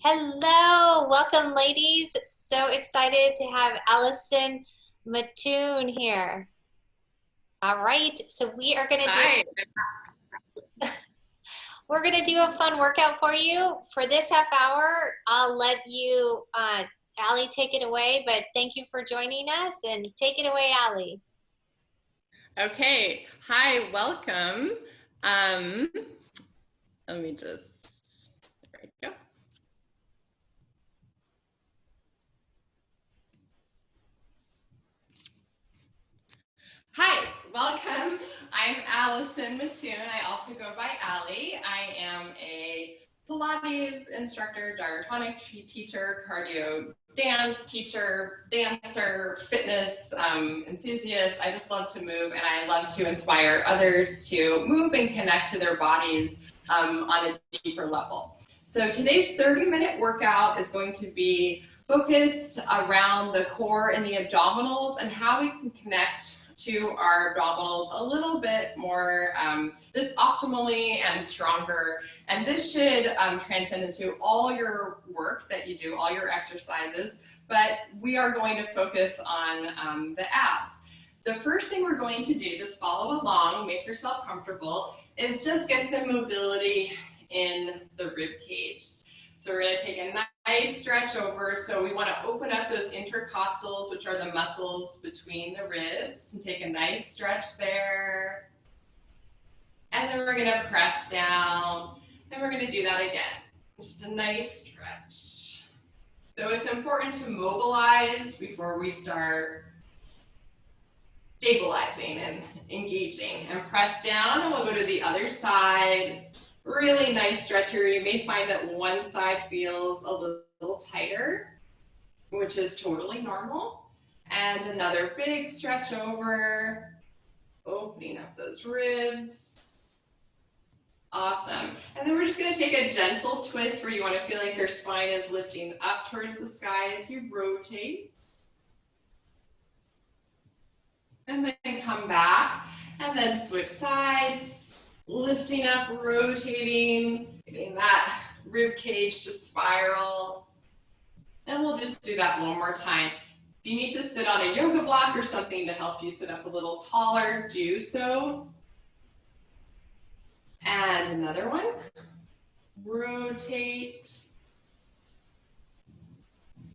Hello, welcome ladies. So excited to have Aly Matton here. All right, so Hi. we're gonna do a fun workout for you. For this half hour, I'll let you Aly take it away, but thank you for joining us and take it away, Aly. Okay. Hi, welcome. Um, Let me just, there we go. Hi, welcome. I'm Aly Matton. I also go by Aly. I am a Pilates instructor, gyrotonic teacher, cardio dance teacher, dancer, fitness enthusiast. I just love to move and I love to inspire others to move and connect to their bodies on a deeper level. So today's 30-minute workout is going to be focused around the core and the abdominals and how we can connect to our abdominals a little bit more just optimally and stronger. And this should transcend into all your work that you do, all your exercises, but we are going to focus on the abs. The first thing we're going to do, just follow along, make yourself comfortable, is just get some mobility in the rib cage. So we're going to take a nice stretch over. So we want to open up those intercostals, which are the muscles between the ribs, and take a nice stretch there. And then we're going to press down, and we're going to do that again. Just a nice stretch. So it's important to mobilize before we start stabilizing and engaging. And press down, and we'll go to the other side. Really nice stretch here. You may find that one side feels a little tighter, which is totally normal. And another big stretch over, opening up those ribs. Awesome. And then we're just going to take a gentle twist where you want to feel like your spine is lifting up towards the sky as you rotate. And then come back, and then switch sides. Lifting up, rotating, getting that rib cage to spiral. And we'll just do that one more time. If you need to sit on a yoga block or something to help you sit up a little taller, do so. And another one. Rotate.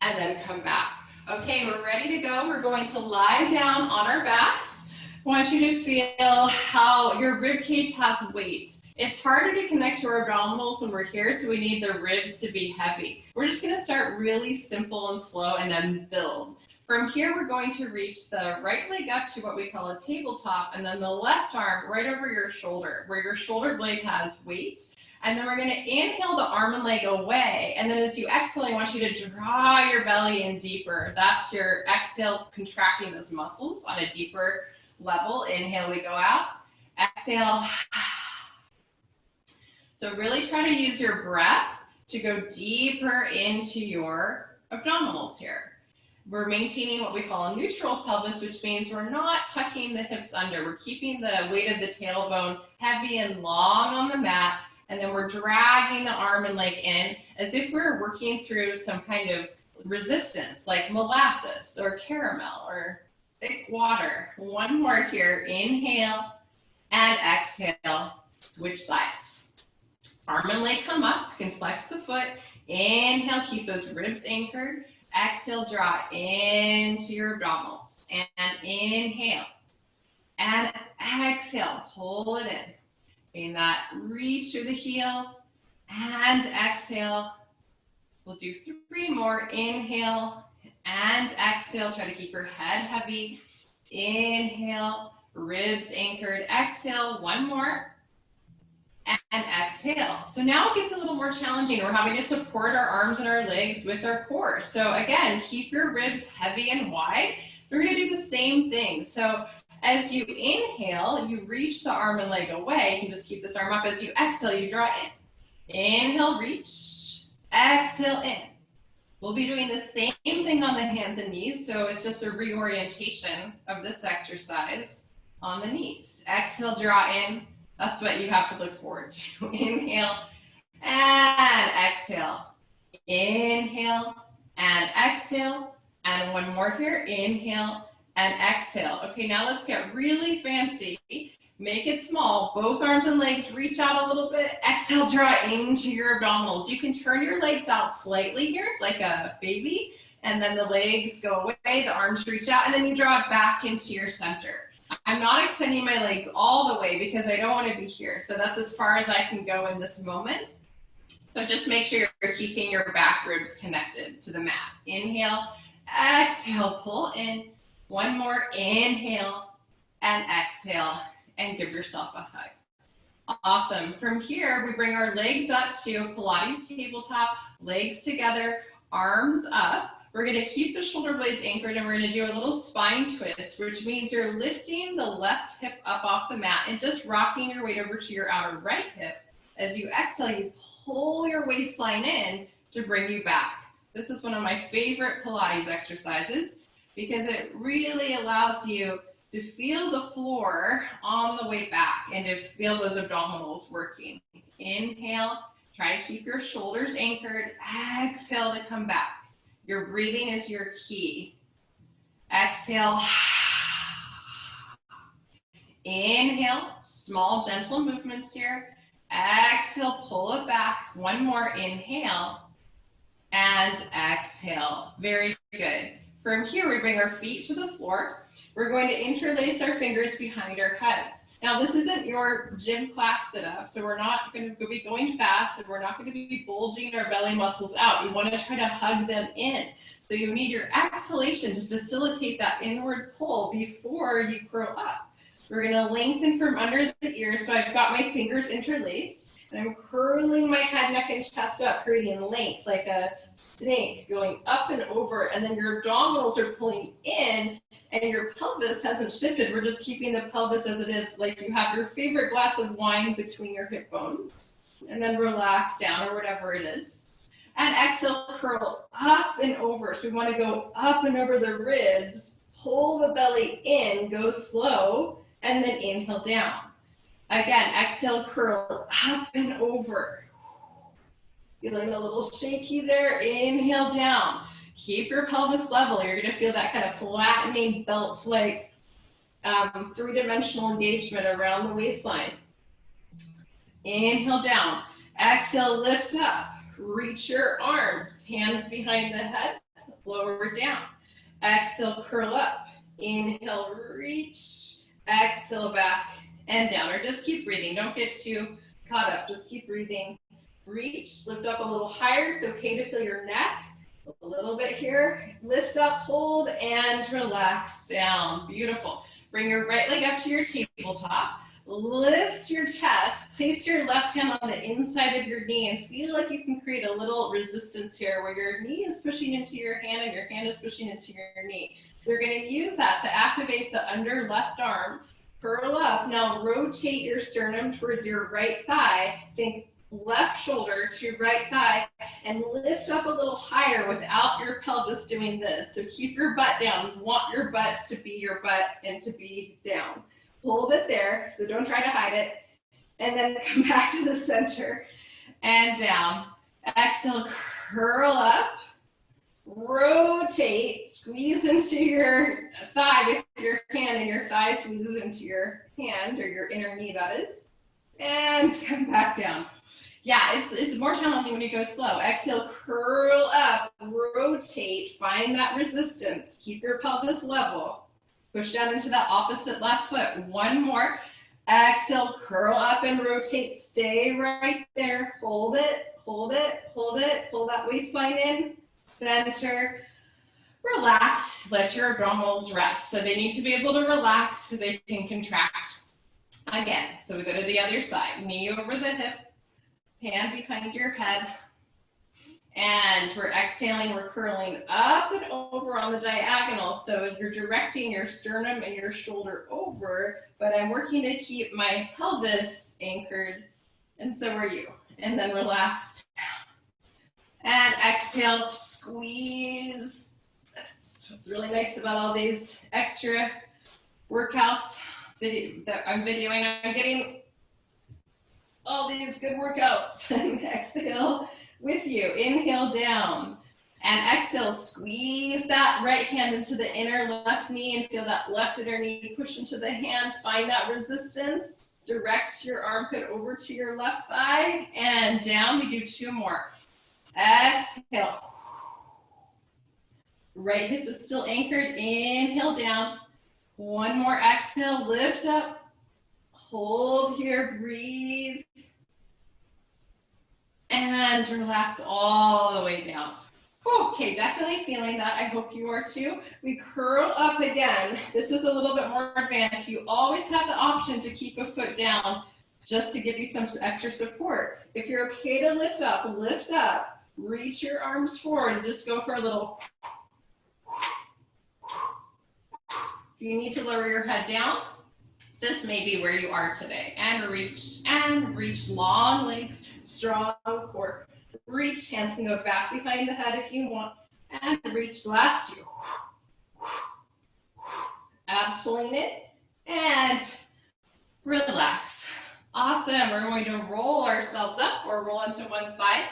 And then come back. Okay, we're ready to go. We're going to lie down on our backs. I want you to feel how your rib cage has weight. It's harder to connect to our abdominals when we're here, so we need the ribs to be heavy. We're just going to start really simple and slow and then build. From here, we're going to reach the right leg up to what we call a tabletop, and then the left arm right over your shoulder, where your shoulder blade has weight. And then we're going to inhale the arm and leg away. And then as you exhale, I want you to draw your belly in deeper. That's your exhale, contracting those muscles on a deeper level. Inhale, we go out. Exhale. So really try to use your breath to go deeper into your abdominals here. We're maintaining what we call a neutral pelvis, which means we're not tucking the hips under. We're keeping the weight of the tailbone heavy and long on the mat, and then we're dragging the arm and leg in as if we're working through some kind of resistance, like molasses or caramel or thick water. One more here. Inhale and exhale. Switch sides. Arm and leg come up. You can flex the foot. Inhale, keep those ribs anchored. Exhale, draw into your abdominals. And inhale. And exhale, pull it in. In that, reach through the heel. And exhale. We'll do 3 more. Inhale and exhale. Try to keep your head heavy. Inhale, ribs anchored. Exhale, 1 more. And exhale. So now it gets a little more challenging. We're having to support our arms and our legs with our core. So again, keep your ribs heavy and wide. We're going to do the same thing. So as you inhale, you reach the arm and leg away. You can just keep this arm up. As you exhale, you draw in. Inhale, reach. Exhale, in. We'll be doing the same thing on the hands and knees. So it's just a reorientation of this exercise on the knees. Exhale, draw in. That's what you have to look forward to. Inhale and exhale. Inhale and exhale. And one more here. Inhale and exhale. Okay, now let's get really fancy. Make it small. Both arms and legs reach out a little bit. Exhale, draw into your abdominals. You can turn your legs out slightly here, like a baby, and then the legs go away, the arms reach out, and then you draw it back into your center. I'm not extending my legs all the way because I don't want to be here. So that's as far as I can go in this moment. So just make sure you're keeping your back ribs connected to the mat. Inhale, exhale, pull in. One more, inhale and exhale, and give yourself a hug. Awesome. From here, we bring our legs up to Pilates tabletop, legs together, arms up. We're going to keep the shoulder blades anchored, and we're going to do a little spine twist, which means you're lifting the left hip up off the mat and just rocking your weight over to your outer right hip. As you exhale, you pull your waistline in to bring you back. This is one of my favorite Pilates exercises because it really allows you to feel the floor on the way back and to feel those abdominals working. Inhale, try to keep your shoulders anchored. Exhale to come back. Your breathing is your key. Exhale. Inhale, small gentle movements here. Exhale, pull it back. One more, inhale, and exhale. Very good. From here, we bring our feet to the floor. We're going to interlace our fingers behind our heads. Now, this isn't your gym class sit-up, so we're not going to be going fast, and we're not going to be bulging our belly muscles out. You want to try to hug them in. So you need your exhalation to facilitate that inward pull before you curl up. We're going to lengthen from under the ears. So I've got my fingers interlaced, and I'm curling my head, neck, and chest up, creating length like a snake going up and over. And then your abdominals are pulling in, and your pelvis hasn't shifted. We're just keeping the pelvis as it is, like you have your favorite glass of wine between your hip bones. And then relax down, or whatever it is. And exhale, curl up and over. So we want to go up and over the ribs, pull the belly in, go slow, and then inhale down. Again, exhale, curl up and over. Feeling a little shaky there, inhale down. Keep your pelvis level. You're going to feel that kind of flattening belt-like three-dimensional engagement around the waistline. Inhale down. Exhale, lift up. Reach your arms, hands behind the head, lower down. Exhale, curl up. Inhale, reach. Exhale, back and down, or just keep breathing. Don't get too caught up. Just keep breathing. Reach, lift up a little higher. It's okay to feel your neck. A little bit here. Lift up, hold, and relax down. Beautiful. Bring your right leg up to your tabletop. Lift your chest. Place your left hand on the inside of your knee and feel like you can create a little resistance here where your knee is pushing into your hand and your hand is pushing into your knee. We're going to use that to activate the under left arm. Curl up. Now rotate your sternum towards your right thigh. Think left shoulder to right thigh and lift up a little higher without your pelvis doing this. So keep your butt down. You want your butt to be your butt and to be down. Hold it there, so don't try to hide it. And then come back to the center and down. Exhale, curl up. Rotate, squeeze into your thigh with your hand, and your thigh squeezes into your hand, or your inner knee, that is. And come back down. Yeah, it's more challenging when you go slow. Exhale, curl up, rotate, find that resistance. Keep your pelvis level. Push down into the opposite left foot. One more. Exhale, curl up and rotate. Stay right there. Hold it, hold it, hold it. Pull that waistline in. Center, relax, let your abdominals rest. So they need to be able to relax so they can contract again. So we go to the other side, knee over the hip, hand behind your head, and we're exhaling, we're curling up and over on the diagonal. So you're directing your sternum and your shoulder over, but I'm working to keep my pelvis anchored, and so are you. And then relax down. And exhale, squeeze. That's what's really nice about all these extra workouts that I'm videoing. I'm getting all these good workouts. And exhale, with you. Inhale down. And exhale, squeeze that right hand into the inner left knee and feel that left inner knee push into the hand. Find that resistance. Direct your armpit over to your left thigh and down. We do 2 more. Exhale. Right hip is still anchored. Inhale down. 1 more exhale. Lift up. Hold here. Breathe. And relax all the way down. Okay, definitely feeling that. I hope you are too. We curl up again. This is a little bit more advanced. You always have the option to keep a foot down just to give you some extra support. If you're okay to lift up, reach your arms forward and just go for a little. If you need to lower your head down, this may be where you are today. And reach, long legs, strong core. Reach, hands can go back behind the head if you want. And reach, last 2. Abs pulling in. And relax. Awesome. We're going to roll ourselves up or roll into one side.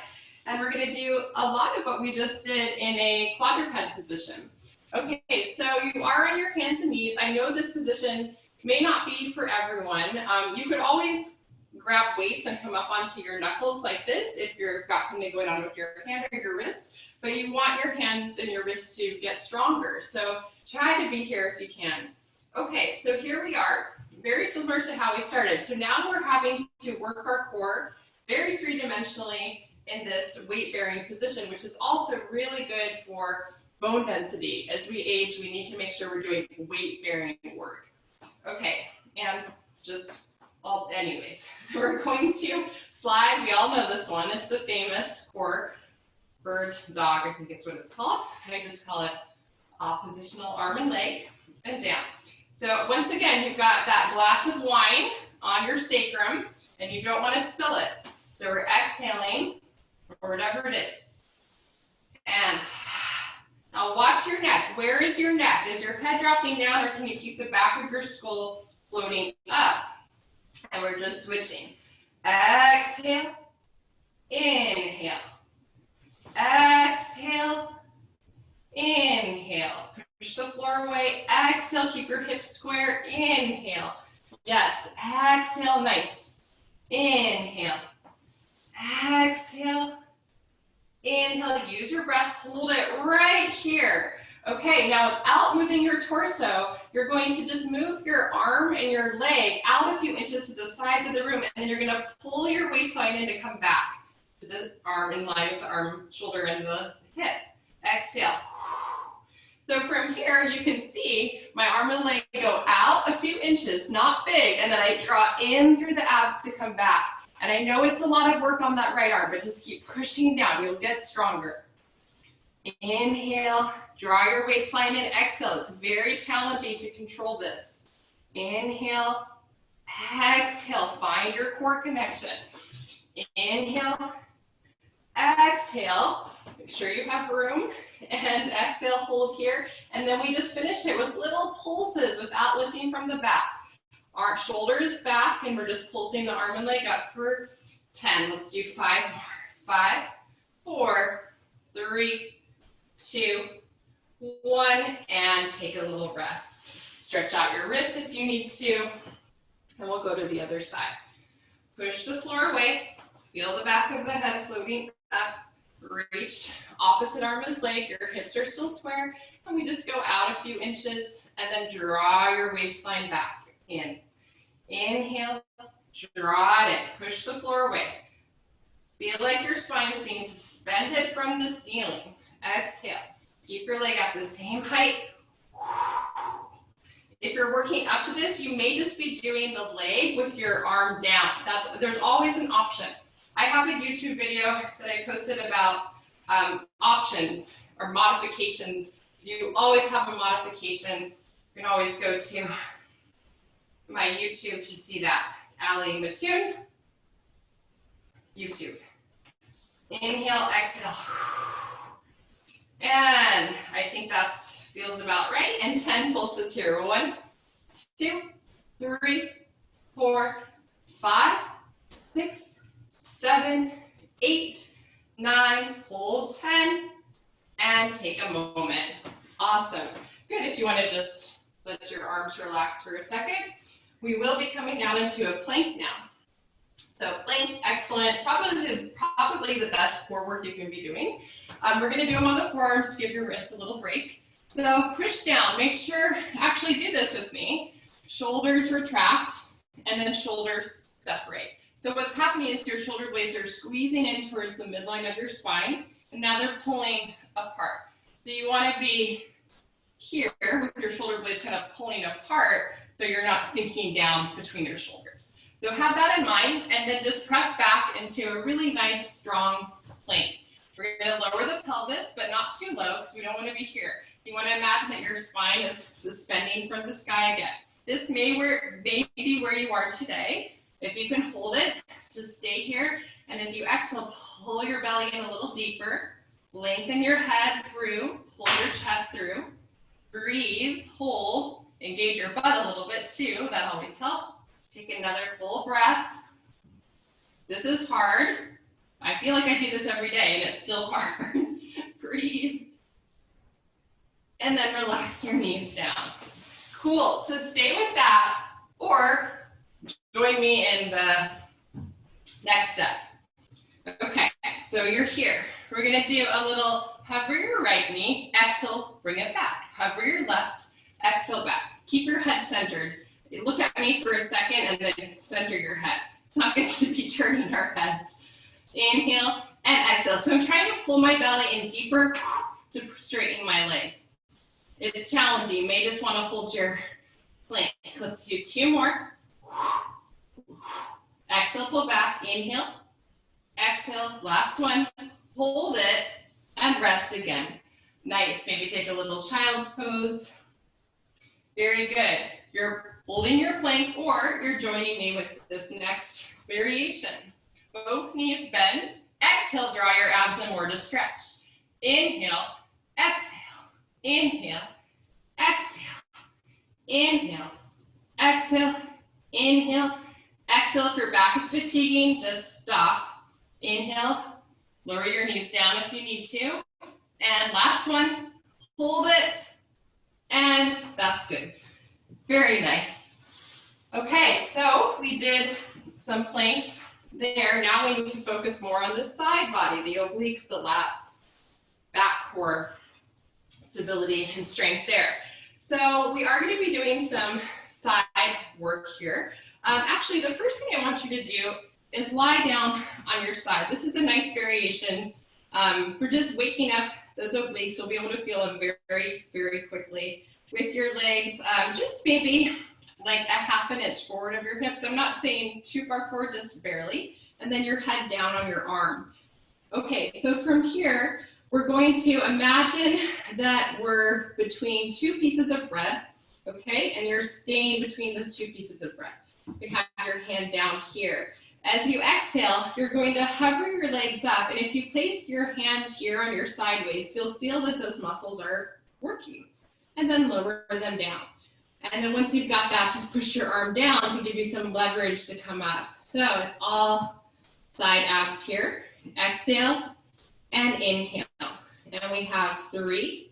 And we're going to do a lot of what we just did in a quadruped position. Okay, so you are on your hands and knees. I know this position may not be for everyone. You could always grab weights and come up onto your knuckles like this if you've got something going on with your hand or your wrist, but you want your hands and your wrists to get stronger. So try to be here if you can. Okay, so here we are, very similar to how we started. So now we're having to work our core very three-dimensionally in this weight-bearing position, which is also really good for bone density. As we age, we need to make sure we're doing weight-bearing work. Okay, and anyways, so we're going to slide. We all know this one. It's a famous core bird dog, I think it's what it's called. I just call it oppositional arm and leg and down. So once again, you've got that glass of wine on your sacrum and you don't want to spill it. So we're exhaling or whatever it is. And now watch your neck. Where is your neck? Is your head dropping down or can you keep the back of your skull floating up? And we're just switching. Exhale, inhale. Exhale, inhale. Push the floor away. Exhale, keep your hips square. Inhale. Yes, exhale, nice. Inhale. Exhale. Inhale, use your breath. Hold it right here. Okay, now without moving your torso, you're going to just move your arm and your leg out a few inches to the sides of the room, and then you're gonna pull your waistline in to come back to the arm in line with the arm, shoulder, and the hip. Exhale. So from here, you can see my arm and leg go out a few inches, not big, and then I draw in through the abs to come back. And I know it's a lot of work on that right arm, but just keep pushing down, you'll get stronger. Inhale, draw your waistline in, exhale. It's very challenging to control this. Inhale, exhale, find your core connection. Inhale, exhale, make sure you have room, and exhale, hold here. And then we just finish it with little pulses without lifting from the back. Our shoulders back, and we're just pulsing the arm and leg up for 10. Let's do 5 more. 5, 4, 3, 2, 1, and take a little rest. Stretch out your wrists if you need to, and we'll go to the other side. Push the floor away. Feel the back of the head floating up. Reach opposite arm as leg. Your hips are still square, and we just go out a few inches, and then draw your waistline back. In. Inhale, draw it in. Push the floor away. Feel like your spine is being suspended from the ceiling. Exhale. Keep your leg at the same height. If you're working up to this, you may just be doing the leg with your arm down. There's always an option. I have a YouTube video that I posted about options or modifications. You always have a modification. You can always go to my YouTube to see that. Aly Matton YouTube. Inhale, exhale. And I think that feels about right. And 10 pulses here. 1, 2, 3, 4, 5, 6, 7, 8, 9, hold 10, and take a moment. Awesome. Good. If you want to just let your arms relax for a second, we will be coming down into a plank now. So planks, excellent. Probably the best core work you can be doing. We're going to do them on the forearms to give your wrists a little break. So push down. Make sure, actually do this with me. Shoulders retract, and then shoulders separate. So what's happening is your shoulder blades are squeezing in towards the midline of your spine, and now they're pulling apart. So you want to be here with your shoulder blades kind of pulling apart so you're not sinking down between your shoulders. So have that in mind, and then just press back into a really nice, strong plank. We're going to lower the pelvis, but not too low because we don't want to be here. You want to imagine that your spine is suspending from the sky again. This may be where you are today. If you can hold it, just stay here. And as you exhale, pull your belly in a little deeper. Lengthen your head through. Pull your chest through. Breathe, hold, engage your butt a little bit too. That always helps. Take another full breath. This is hard. I feel like I do this every day and it's still hard. Breathe. And then relax your knees down. Cool, so stay with that or join me in the next step. Okay, so you're here. We're gonna do a little hover your right knee, exhale, bring it back. Hover your left, exhale back. Keep your head centered. Look at me for a second and then center your head. It's not good to be turning our heads. Inhale and exhale. So I'm trying to pull my belly in deeper to straighten my leg. It's challenging. You may just want to hold your plank. Let's do 2 more. Exhale, pull back. Inhale. Exhale. Last one. Hold it and rest again. Nice. Maybe take a little child's pose. Very good. You're holding your plank or you're joining me with this next variation. Both knees bend. Exhale, draw your abs inward to stretch. Inhale, exhale, inhale, exhale, inhale, exhale, inhale, exhale. If your back is fatiguing, just stop. Inhale, lower your knees down if you need to. And last one, hold it. And that's good. Very nice. Okay, so we did some planks there. Now we need to focus more on the side body, the obliques, the lats, back core stability and strength there. So we are going to be doing some side work here. Actually, the first thing I want you to do is lie down on your side. This is a nice variation. We're just waking up those obliques. You'll be able to feel them very, very quickly with your legs, just maybe like a ½ an inch forward of your hips. I'm not saying too far forward, just barely. And then your head down on your arm. Okay, so from here, we're going to imagine that we're between 2 pieces of bread, okay? And you're staying between those 2 pieces of bread. You have your hand down here. As you exhale, you're going to hover your legs up. And if you place your hand here on your sideways, you'll feel that those muscles are working. And then lower them down. And then once you've got that, just push your arm down to give you some leverage to come up. So it's all side abs here. Exhale and inhale. And we have 3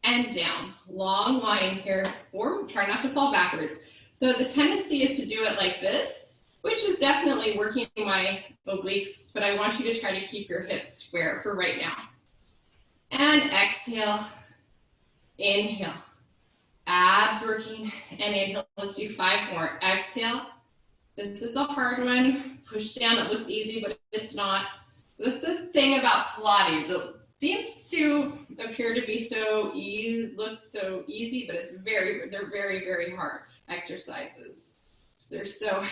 and down. Long line here, or try not to fall backwards. So the tendency is to do it like this, which is definitely working my obliques, but I want you to try to keep your hips square for right now. And exhale, inhale. Abs working and inhale. Let's do 5 more. Exhale. This is a hard one. Push down. It looks easy, but it's not. That's the thing about Pilates. It seems to appear to be look so easy, but they're very, very hard exercises. They're so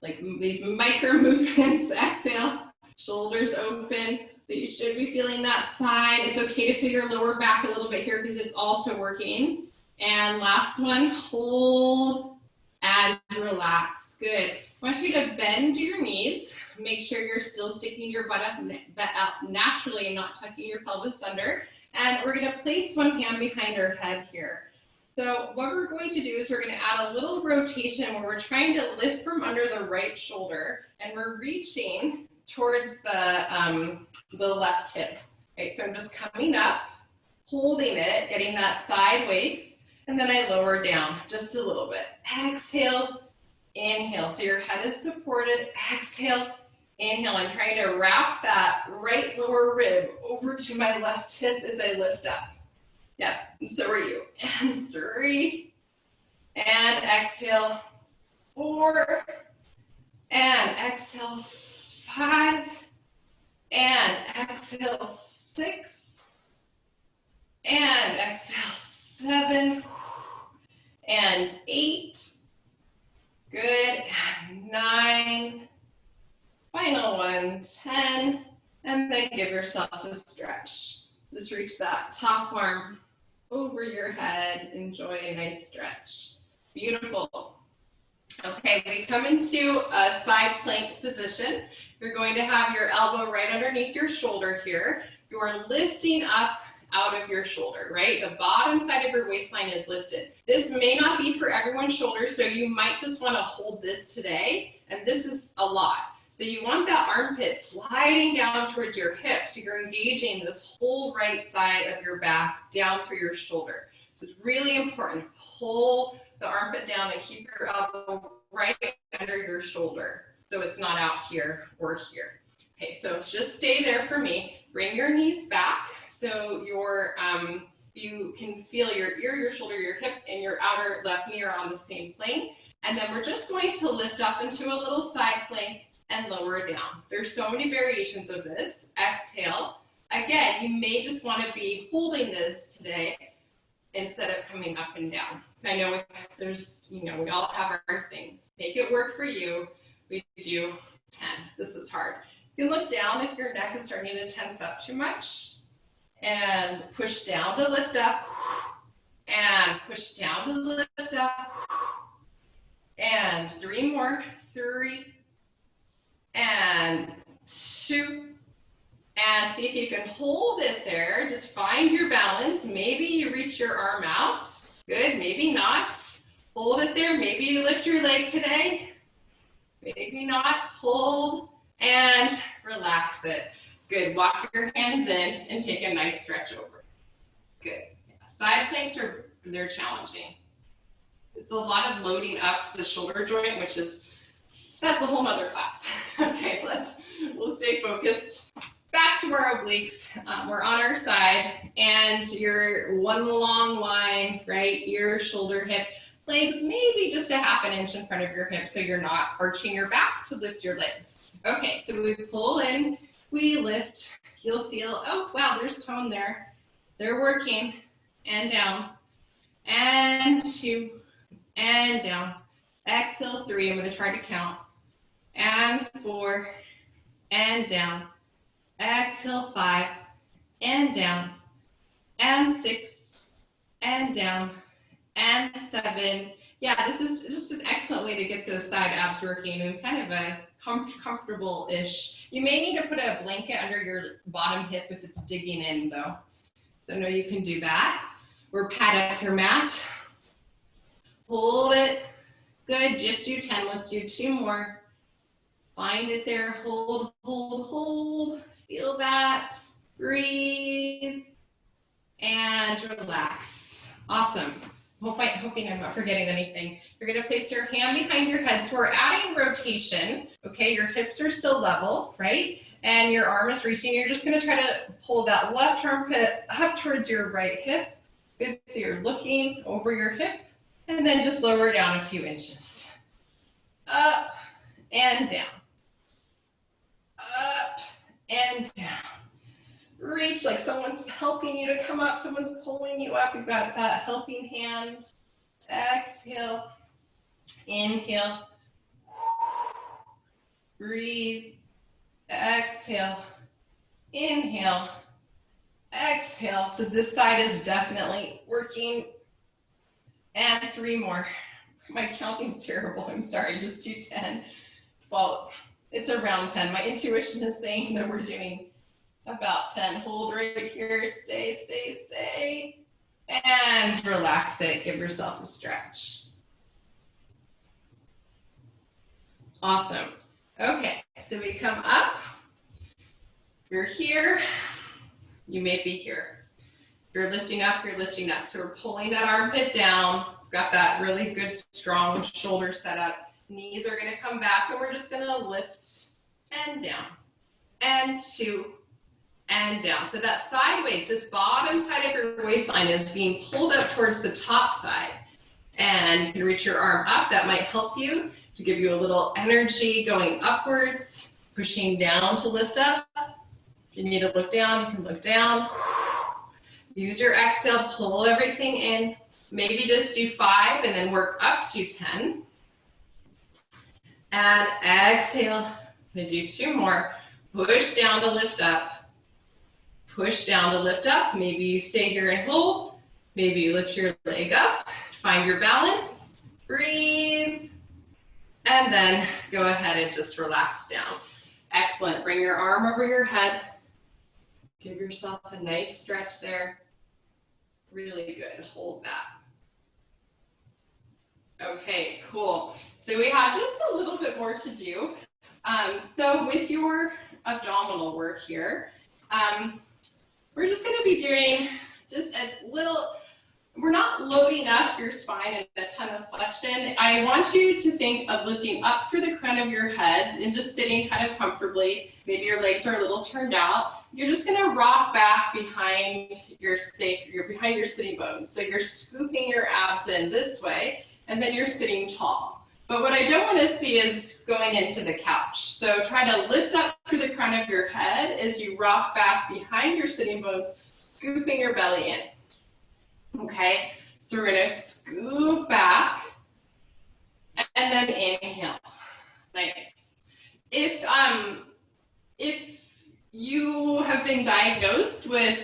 like these micro movements. Exhale. Shoulders open. So you should be feeling that side. It's okay to feel your lower back a little bit here because it's also working. And last one, hold and relax. Good. I want you to bend your knees. Make sure you're still sticking your butt up naturally and not tucking your pelvis under. And we're going to place one hand behind our head here. So what we're going to do is we're going to add a little rotation where we're trying to lift from under the right shoulder and we're reaching towards the left hip. Right, so I'm just coming up, holding it, getting that sideways, and then I lower down just a little bit. Exhale, inhale. So your head is supported. Exhale, inhale. I'm trying to wrap that right lower rib over to my left hip as I lift up. Yep, and so are you. And 3, and exhale, 4, and exhale, 5, and exhale, 6, and exhale, 7, and 8, good, and 9, final one, 10, and then give yourself a stretch. Just reach that top arm over your head, enjoy a nice stretch. Beautiful. Okay, we come into a side plank position. You're going to have your elbow right underneath your shoulder here. You're lifting up out of your shoulder, right? The bottom side of your waistline is lifted. This may not be for everyone's shoulders, so you might just want to hold this today, and this is a lot. So you want that armpit sliding down towards your hip, so you're engaging this whole right side of your back down through your shoulder. So it's really important. Pull the armpit down and keep your elbow right under your shoulder so it's not out here or here. Okay, so just stay there for me. Bring your knees back so you can feel your ear, your shoulder, your hip, and your outer left knee are on the same plane. And then we're just going to lift up into a little side plank and lower down. There's so many variations of this. Exhale. Again, you may just want to be holding this today instead of coming up and down. I know we all have our things. Make it work for you. We do 10. This is hard. You can look down if your neck is starting to tense up too much. And push down to lift up. And push down to lift up. And 3 more. 3. And 2. And see if you can hold it there. Just find your balance. Maybe you reach your arm out. Good, maybe not. Hold it there. Maybe you lift your leg today. Maybe not. Hold and relax it. Good. Walk your hands in and take a nice stretch over. Good. Side planks they're challenging. It's a lot of loading up the shoulder joint, that's a whole nother class. Okay, we'll stay focused. Back to our obliques. We're on our side, and you're one long line, right? Ear, shoulder, hip. Legs maybe just a ½ inch in front of your hip so you're not arching your back to lift your legs. Okay, so we pull in, we lift. You'll feel, oh, wow, there's tone there. They're working. And down. And 2. And down. Exhale, 3. I'm going to try to count. And 4. And down. Exhale, 5. And down. And 6. And down. And 7. Yeah, this is just an excellent way to get those side abs working and kind of a comfortable-ish. You may need to put a blanket under your bottom hip if it's digging in, though. So no, you can do that. Or pad up your mat. Hold it. Good, just do 10. Let's do 2 more. Find it there. Hold, hold, hold. Feel that. Breathe. And relax. Awesome. Hoping I'm not forgetting anything. You're going to place your hand behind your head. So we're adding rotation. Okay, your hips are still level, right? And your arm is reaching. You're just going to try to pull that left armpit up towards your right hip. Good. So you're looking over your hip. And then just lower down a few inches. Up and down. Up and down. Reach like someone's helping you to come up, someone's pulling you up. You've got that helping hand. Exhale. Inhale. Breathe. Exhale. Inhale. Exhale. So this side is definitely working. And 3 more. My counting's terrible. I'm sorry. Just do 10. Well, it's around 10. My intuition is saying that we're doing about 10. Hold right here. Stay, stay, stay. And relax it. Give yourself a stretch. Awesome. Okay, so we come up. you're here, you may be here. If you're lifting up, you're lifting up. So we're pulling that armpit down. Got that really good, strong shoulder set up. Knees are gonna come back, and we're just gonna lift and down, and 2, and down. So that sideways, this bottom side of your waistline is being pulled up towards the top side. And you can reach your arm up. That might help you to give you a little energy going upwards, pushing down to lift up. If you need to look down, you can look down. Use your exhale, pull everything in. Maybe just do 5 and then work up to 10. And exhale. I'm gonna do 2 more. Push down to lift up. Push down to lift up. Maybe you stay here and hold. Maybe you lift your leg up. Find your balance. Breathe. And then go ahead and just relax down. Excellent. Bring your arm over your head. Give yourself a nice stretch there. Really good. Hold that. Okay, cool. So we have just a little bit more to do. So with your abdominal work here, we're just going to be doing just a little. We're not loading up your spine in a ton of flexion. I want you to think of lifting up through the crown of your head and just sitting kind of comfortably. Maybe your legs are a little turned out. You're just gonna rock back behind your sitting bones. So you're scooping your abs in this way, and then you're sitting tall. But what I don't wanna see is going into the couch. So try to lift up through the crown of your head as you rock back behind your sitting bones, scooping your belly in. Okay, so we're gonna scoop back and then inhale. Nice. If you have been diagnosed with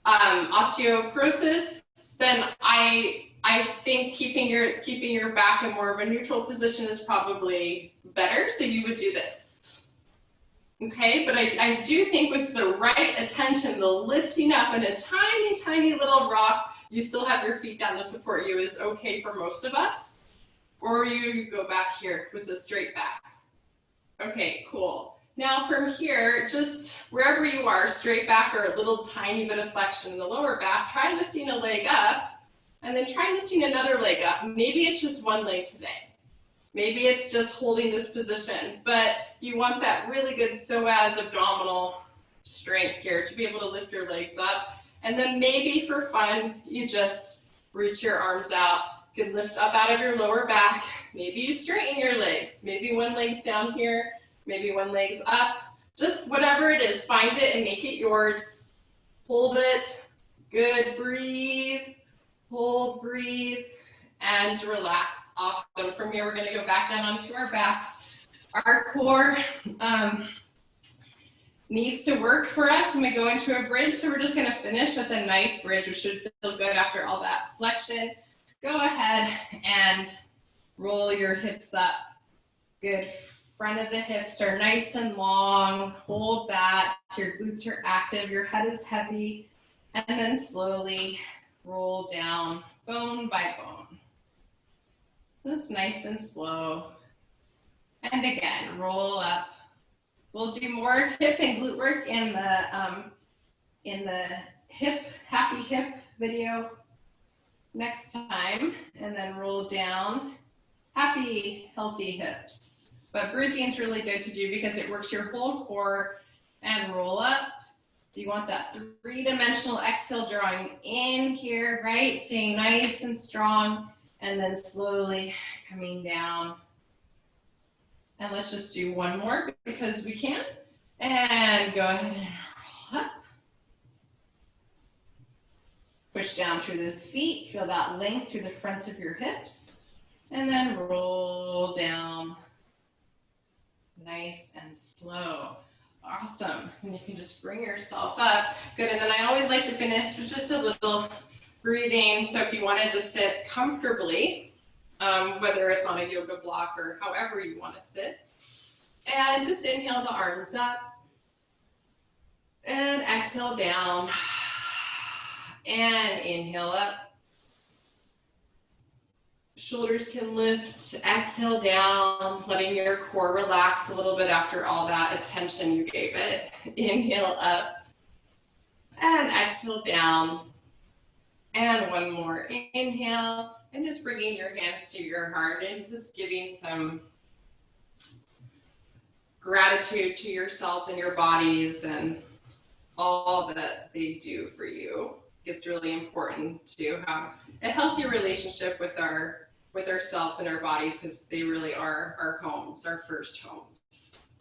osteoporosis, then I think keeping your back in more of a neutral position is probably better. So you would do this. Okay, but I do think with the right attention, the lifting up and a tiny, tiny little rock, you still have your feet down to support you is okay for most of us. Or you go back here with a straight back. Okay, cool. Now from here, just wherever you are, straight back or a little tiny bit of flexion in the lower back, try lifting a leg up and then try lifting another leg up. Maybe it's just one leg today. Maybe it's just holding this position, but you want that really good psoas abdominal strength here to be able to lift your legs up. And then maybe for fun, you just reach your arms out. You can lift up out of your lower back. Maybe you straighten your legs. Maybe one leg's down here, maybe one leg's up. Just whatever it is, find it and make it yours. Hold it. Good. Breathe. Hold, breathe, and relax. Awesome. From here, we're going to go back down onto our backs. Our core needs to work for us when we go into a bridge. So we're just going to finish with a nice bridge, which should feel good after all that flexion. Go ahead and roll your hips up. Good. Front of the hips are nice and long. Hold that. Your glutes are active. Your head is heavy. And then slowly roll down bone by bone. Just nice and slow. And again, roll up. We'll do more hip and glute work in the hip, happy hip video next time. And then roll down, happy, healthy hips. But bridging is really good to do because it works your whole core. And roll up. So you want that 3-dimensional exhale drawing in here, right? Staying nice and strong. And then slowly coming down. And let's just do one more because we can. And go ahead and roll up. Push down through those feet. Feel that length through the fronts of your hips. And then roll down. Nice and slow. Awesome. And you can just bring yourself up. Good. And then I always like to finish with just a little breathing. So if you wanted to sit comfortably, whether it's on a yoga block or however you want to sit, and just inhale the arms up and exhale down and inhale up. Shoulders can lift. Exhale down, letting your core relax a little bit after all that attention you gave it. Inhale up and exhale down. And one more inhale, and just bringing your hands to your heart and just giving some gratitude to yourselves and your bodies and all that they do for you. It's really important to have a healthy relationship with ourselves and our bodies, because they really are our homes, our first homes.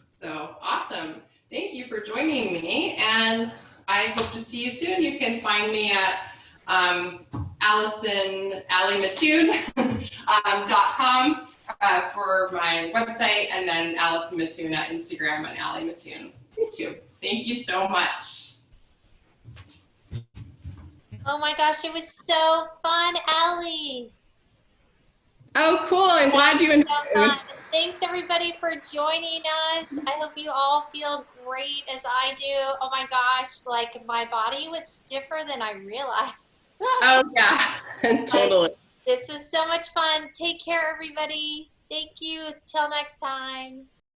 So awesome. Thank you for joining me, and I hope to see you soon. You can find me at AlyMatton.com for my website, and then Allison Mattoon at Instagram and Aly Matton YouTube. Thank you so much. Oh my gosh, it was so fun, Aly. Oh, cool. I'm glad you enjoyed it. Thanks everybody for joining us. I hope you all feel great as I do. Oh my gosh, like my body was stiffer than I realized. Oh yeah, totally. This was so much fun. Take care, everybody. Thank you. Till next time.